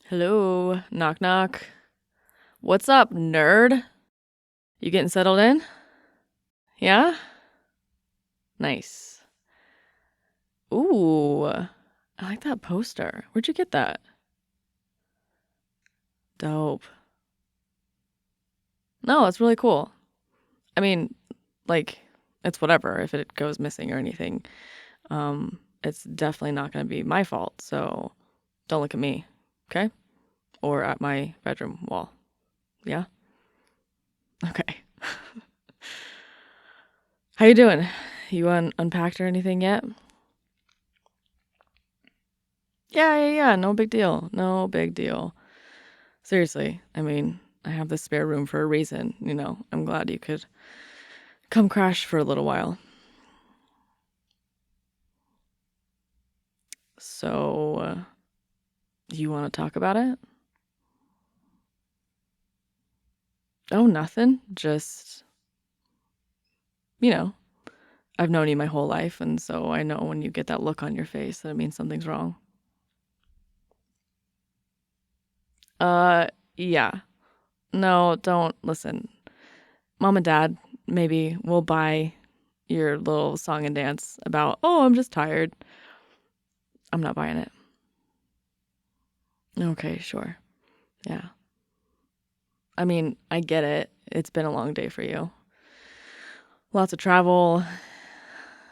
Hello, knock knock. What's up, nerd? You getting settled in? Yeah? Nice. Ooh, I like that poster. Where'd you get that? Dope. No, it's really cool. I mean, like, it's whatever if it goes missing or anything. It's definitely not going to be my fault, so don't look at me, okay? Or at my bedroom wall. Yeah? Okay. How you doing? You unpacked or anything yet? Yeah. No big deal. No big deal. Seriously. I mean, I have this spare room for a reason. I'm glad you could come crash for a little while. So, you want to talk about it? Oh, nothing. Just, I've known you my whole life, and so I know when you get that look on your face that it means something's wrong. Yeah. No, don't listen. Mom and Dad, maybe we'll buy your little song and dance about, oh, I'm just tired. I'm not buying it. Okay, sure. Yeah. I mean, I get it. It's been a long day for you. Lots of travel.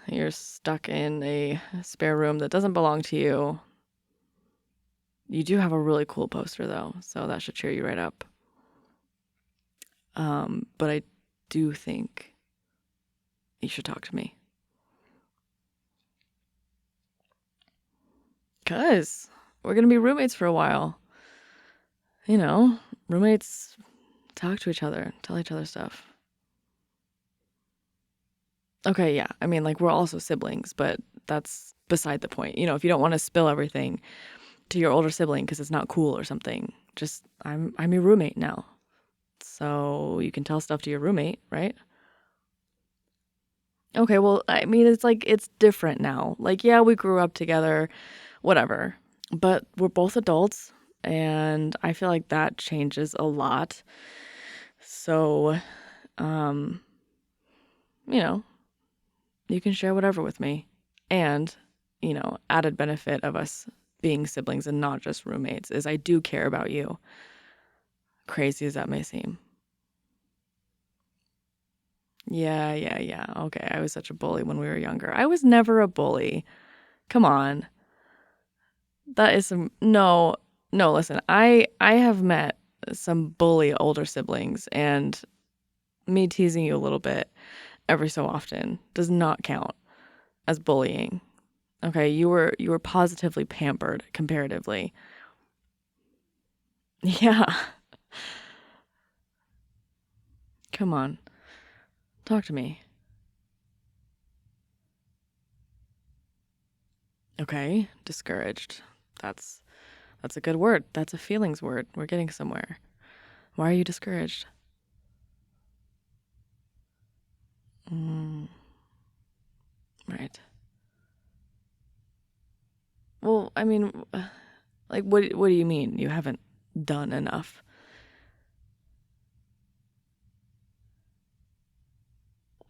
You're stuck in a spare room that doesn't belong to you. You do have a really cool poster, though, so that should cheer you right up. But I do think you should talk to me. 'Cause we're going to be roommates for a while. Roommates talk to each other, tell each other stuff. Okay, yeah. I mean, like, we're also siblings, but that's beside the point. If you don't want to spill everything to your older sibling because it's not cool or something, just I'm your roommate now. So you can tell stuff to your roommate, right? Okay, well, I mean, it's different now. Like, yeah, we grew up together, whatever. But we're both adults, and I feel like that changes a lot. So, um, you know, you can share whatever with me. And, added benefit of us being siblings and not just roommates is I do care about you. Crazy as that may seem. Yeah. Okay, I was such a bully when we were younger. I was never a bully. Come on. That is some no, listen. I have met some bully older siblings, and me teasing you a little bit every so often does not count as bullying. Okay, you were positively pampered comparatively. Yeah. Come on. Talk to me. Okay, discouraged. That's that's a good word. That's a feelings word. We're getting somewhere. Why are you discouraged? Mm, right. Well, I mean, like, what do you mean you haven't done enough?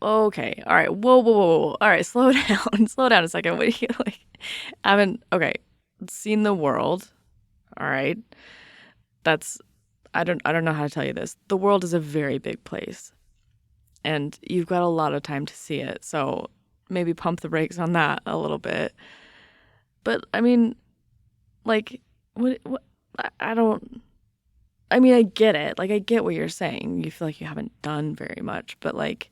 Okay, all right. Whoa. All right, slow down. Slow down a second. What do you like? Haven't okay, seen the world. All right. That's I don't know how to tell you this. The world is a very big place, and you've got a lot of time to see it. So maybe pump the brakes on that a little bit. But I mean, like, what I don't. I mean, I get it. Like, I get what you're saying. You feel like you haven't done very much, but like,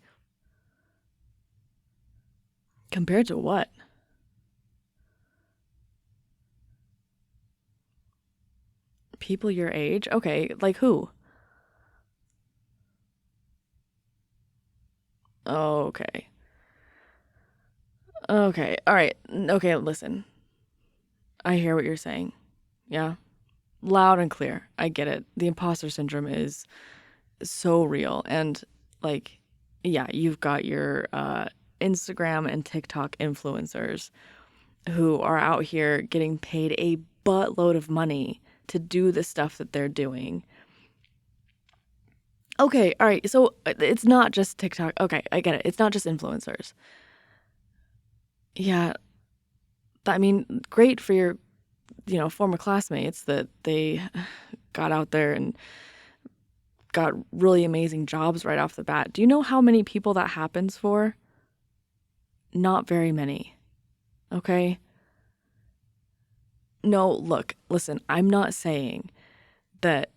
compared to what? People your age? Okay, like who? Okay. Okay. All right. Okay, listen. I hear what you're saying. Yeah. Loud and clear. I get it. The imposter syndrome is so real. And like, yeah, you've got your Instagram and TikTok influencers who are out here getting paid a buttload of money to do the stuff that they're doing. Okay, all right. So it's not just TikTok. Okay, I get it. It's not just influencers. Yeah, I mean, great for your, former classmates that they got out there and got really amazing jobs right off the bat. Do you know how many people that happens for? Not very many. Okay? No, look, listen, I'm not saying that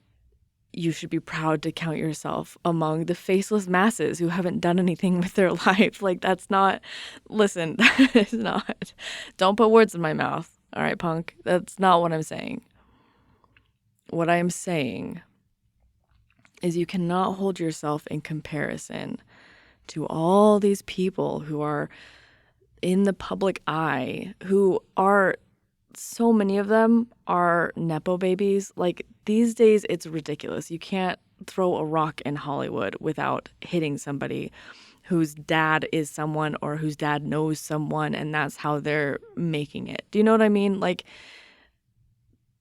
you should be proud to count yourself among the faceless masses who haven't done anything with their life. Like, that's not, listen, that is not, don't put words in my mouth. All right, punk? That's not what I'm saying. What I'm saying is you cannot hold yourself in comparison to all these people who are in the public eye, who are, so many of them are Nepo babies. Like, these days, it's ridiculous. You can't throw a rock in Hollywood without hitting somebody whose dad is someone or whose dad knows someone, and that's how they're making it. Do you know what I mean? Like,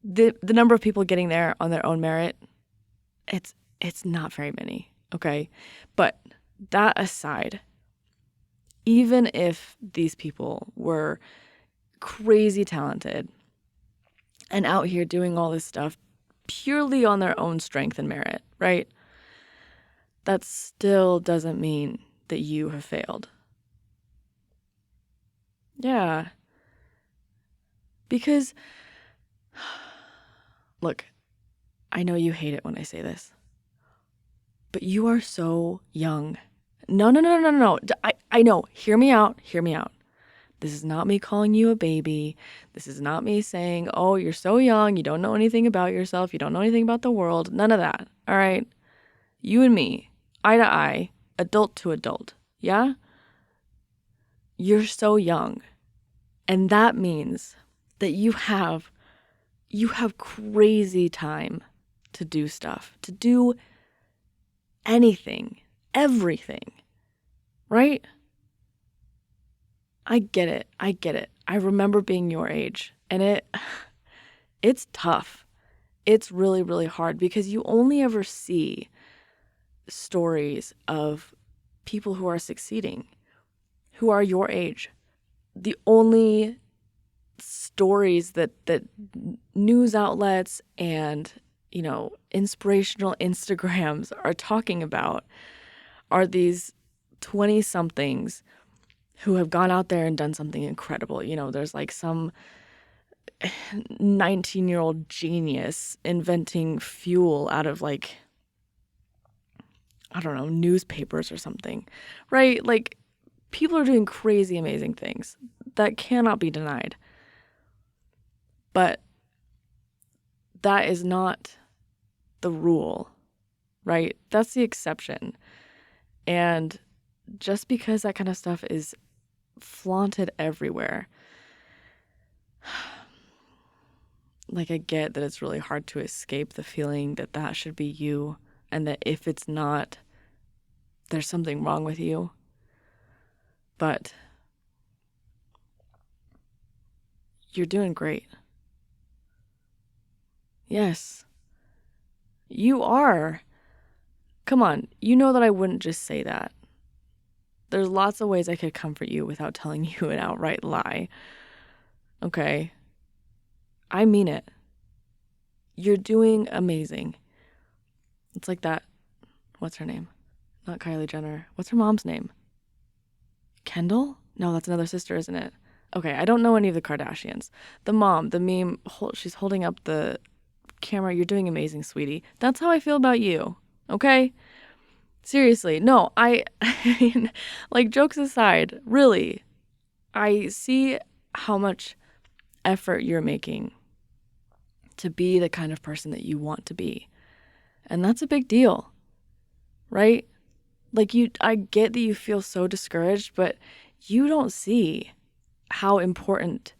the number of people getting there on their own merit, it's not very many, okay? But that aside, even if these people were crazy talented and out here doing all this stuff purely on their own strength and merit, right? That still doesn't mean that you have failed. Yeah. Because, look, I know you hate it when I say this, but you are so young. No. I know. Hear me out. This is not me calling you a baby. This is not me saying, oh, you're so young, you don't know anything about yourself, you don't know anything about the world. None of that, all right? You and me, eye to eye, adult to adult, yeah? You're so young. And that means that you have crazy time to do stuff, to do anything, everything, right? I get it. I remember being your age, and it's tough. It's really, really hard because you only ever see stories of people who are succeeding, who are your age. The only stories that news outlets and, inspirational Instagrams are talking about are these 20-somethings who have gone out there and done something incredible. There's like some 19-year-old genius inventing fuel out of, like, I don't know, newspapers or something, right? Like, people are doing crazy, amazing things that cannot be denied. But that is not the rule, right? That's the exception. And just because that kind of stuff is flaunted everywhere, like, I get that it's really hard to escape the feeling that that should be you, and that if it's not, there's something wrong with you. But you're doing great. Yes, you are. Come on, you know that I wouldn't just say that. There's lots of ways I could comfort you without telling you an outright lie. Okay? I mean it. You're doing amazing. It's like that. What's her name? Not Kylie Jenner. What's her mom's name? Kendall? No, that's another sister, isn't it? Okay, I don't know any of the Kardashians. The mom, the meme, she's holding up the camera. You're doing amazing, sweetie. That's how I feel about you. Okay? Seriously, no, I mean, like, jokes aside, really, I see how much effort you're making to be the kind of person that you want to be. And that's a big deal, right? Like, I get that you feel so discouraged, but you don't see how important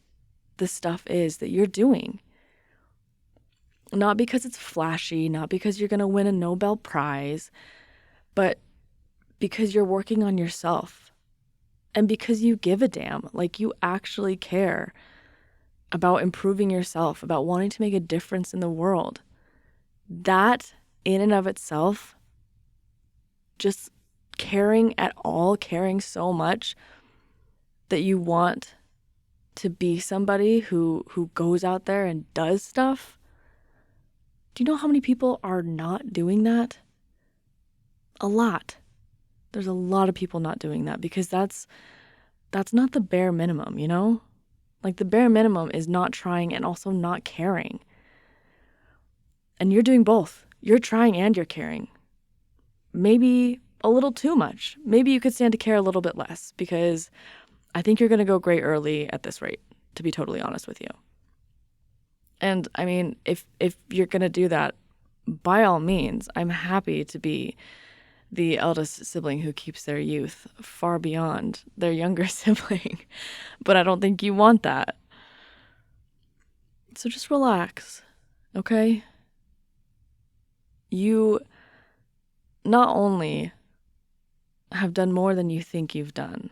the stuff is that you're doing. Not because it's flashy, not because you're going to win a Nobel Prize, but because you're working on yourself and because you give a damn, like, you actually care. about improving yourself, about wanting to make a difference in the world. That in and of itself, just caring at all, caring so much that you want to be somebody who goes out there and does stuff. Do you know how many people are not doing that? A lot. There's a lot of people not doing that because that's not the bare minimum, you know? Like the bare minimum is not trying and also not caring. And you're doing both. You're trying and you're caring. Maybe a little too much. Maybe you could stand to care a little bit less because I think you're going to go gray early at this rate, to be totally honest with you. And I mean, if you're going to do that, by all means, I'm happy to be the eldest sibling who keeps their youth far beyond their younger sibling. But I don't think you want that. So just relax, okay? You not only have done more than you think you've done,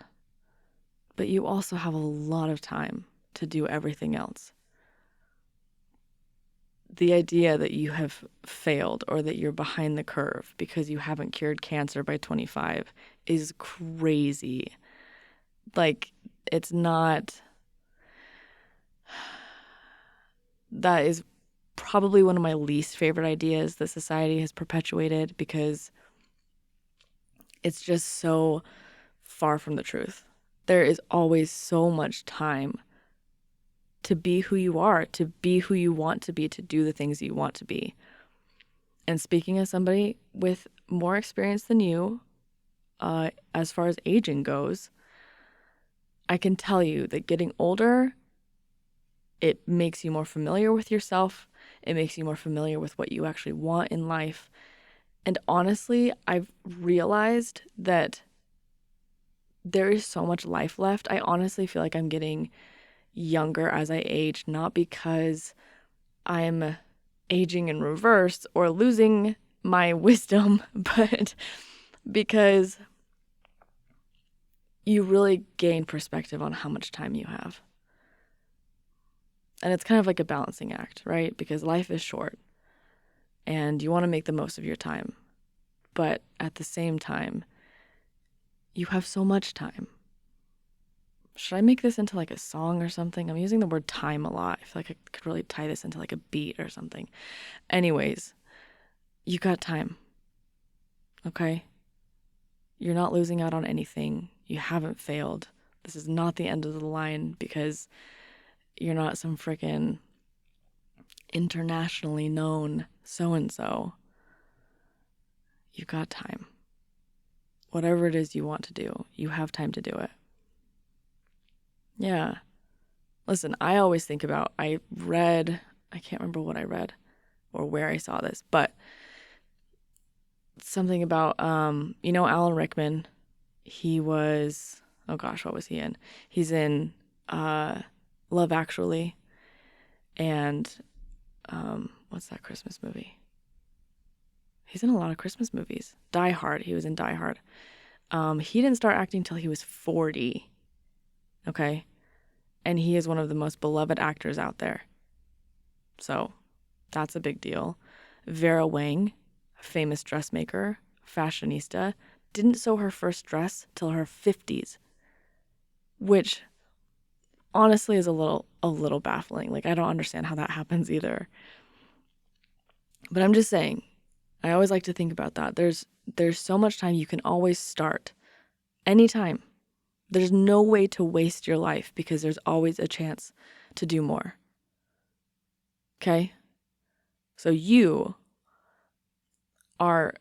but you also have a lot of time to do everything else. The idea that you have failed or that you're behind the curve because you haven't cured cancer by 25 is crazy. Like, it's not... That is probably one of my least favorite ideas that society has perpetuated because it's just so far from the truth. There is always so much time to be who you are, to be who you want to be, to do the things you want to be. And speaking as somebody with more experience than you, as far as aging goes, I can tell you that getting older, it makes you more familiar with yourself. It makes you more familiar with what you actually want in life. And honestly, I've realized that there is so much life left. I honestly feel like I'm getting younger as I age, not because I'm aging in reverse or losing my wisdom, but because you really gain perspective on how much time you have. And it's kind of like a balancing act, right? Because life is short and you want to make the most of your time. But at the same time, you have so much time. Should I make this into like a song or something? I'm using the word time a lot. I feel like I could really tie this into like a beat or something. Anyways, you got time. Okay? You're not losing out on anything. You haven't failed. This is not the end of the line because you're not some freaking internationally known so-and-so. You got time. Whatever it is you want to do, you have time to do it. Yeah. Listen, I always think about, I can't remember what I read or where I saw this, but something about, Alan Rickman, he was, oh gosh, what was he in? He's in Love Actually and what's that Christmas movie? He's in a lot of Christmas movies. Die Hard, he was in Die Hard. He didn't start acting till he was 40. Okay? And he is one of the most beloved actors out there. So, that's a big deal. Vera Wang, famous dressmaker, fashionista, didn't sew her first dress till her 50s, which honestly is a little baffling. Like, I don't understand how that happens either. But I'm just saying, I always like to think about that. There's so much time. You can always start anytime. There's no way to waste your life because there's always a chance to do more. Okay? So you are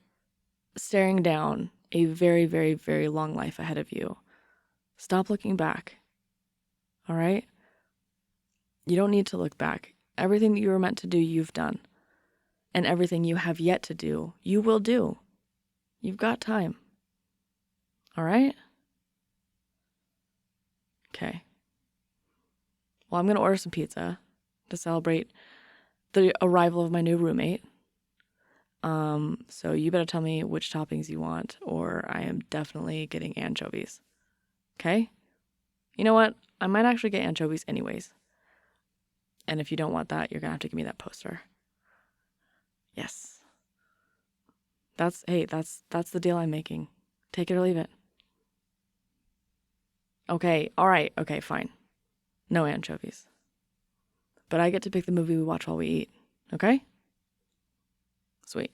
staring down a very, very, very long life ahead of you. Stop looking back. All right? You don't need to look back. Everything that you were meant to do, you've done. And everything you have yet to do, you will do. You've got time. All right? Okay. Well, I'm going to order some pizza to celebrate the arrival of my new roommate. So you better tell me which toppings you want, or I am definitely getting anchovies. Okay? You know what? I might actually get anchovies anyways. And if you don't want that, you're going to have to give me that poster. Yes. That's the deal I'm making. Take it or leave it. Okay, all right, okay, fine. No anchovies. But I get to pick the movie we watch while we eat. Okay? Sweet.